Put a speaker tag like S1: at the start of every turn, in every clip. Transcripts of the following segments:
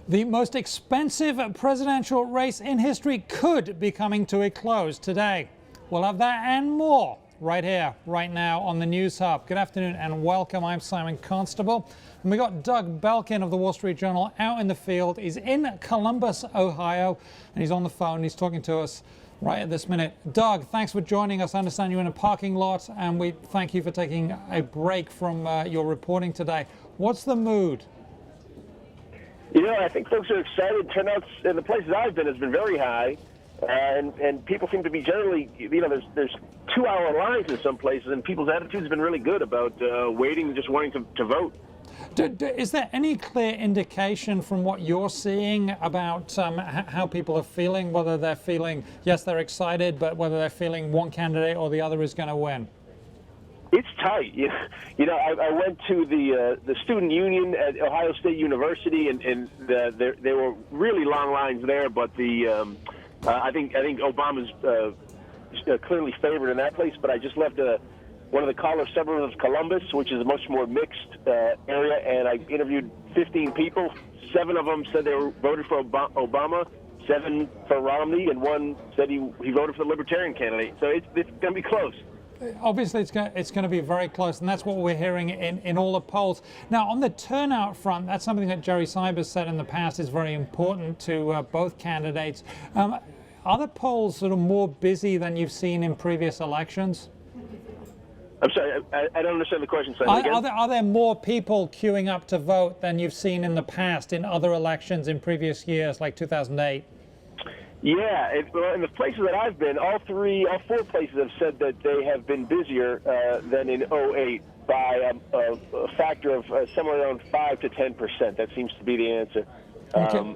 S1: The most expensive presidential race in history could be coming to a close today. We'll have that and more right here, right now on the News Hub. Good afternoon and welcome. I'm Simon Constable. And we got Doug Belkin of the Wall Street Journal out in the field. He's in Columbus, Ohio, and he's on the phone. He's talking to us right at this minute. Doug, thanks for joining us. I understand you're in a parking lot, and we thank you for taking a break from your reporting today. What's the mood?
S2: You know, I think folks are excited. Turnouts in the places I've been has been very high, and people seem to be generally, you know, there's 2-hour lines in some places, and people's attitudes have been really good about waiting and just wanting to vote.
S1: Is there any clear indication from what you're seeing about how people are feeling, whether they're feeling, yes, they're excited, but whether they're feeling one candidate or the other is going to win?
S2: It's tight. You know, I went to the student union at Ohio State University, and there were really long lines there. But I think Obama's clearly favored in that place. But I just left one of the collar suburbs of Columbus, which is a much more mixed area, and I interviewed 15 people. 7 of them said they were voted for Obama, 7 for Romney, and 1 said he voted for the Libertarian candidate. So it's going to be close.
S1: Obviously, it's going to be very close, and that's what we're hearing in all the polls. Now, on the turnout front, that's something that Jerry Seibers said in the past is very important to both candidates. Are the polls sort of more busy than you've seen in previous elections?
S2: I'm sorry, I don't understand the question.
S1: Are there more people queuing up to vote than you've seen in the past in other elections in previous years, like 2008?
S2: Yeah, well, in the places that I've been, all 4 places have said that they have been busier than in 2008 by a factor of somewhere around 5 to 10%. That seems to be the answer.
S1: Okay.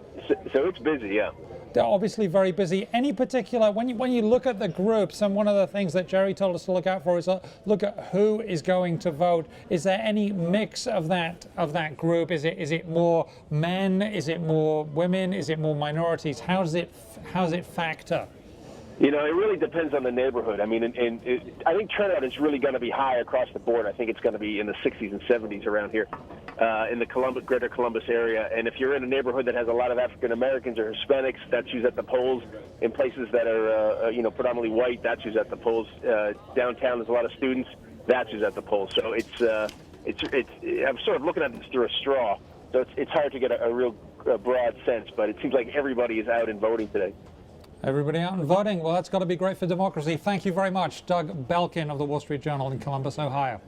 S2: So it's busy, yeah.
S1: They're obviously very busy. Any particular, when you look at the groups, and one of the things that Jerry told us to look out for is look at who is going to vote. Is there any mix of that group? Is it more men? Is it more women? Is it more minorities? How does it factor?
S2: You know, it really depends on the neighborhood. I mean, I think turnout is really going to be high across the board. I think it's going to be in the 60s and 70s around here in the greater Columbus area. And if you're in a neighborhood that has a lot of African Americans or Hispanics, that's who's at the polls. In places that are, predominantly white, that's who's at the polls. Downtown, there's a lot of students. That's who's at the polls. So I'm sort of looking at this through a straw. So it's hard to get a real broad sense, but it seems like everybody is out and voting today.
S1: Everybody out and voting. Well, that's got to be great for democracy. Thank you very much, Doug Belkin of the Wall Street Journal in Columbus, Ohio.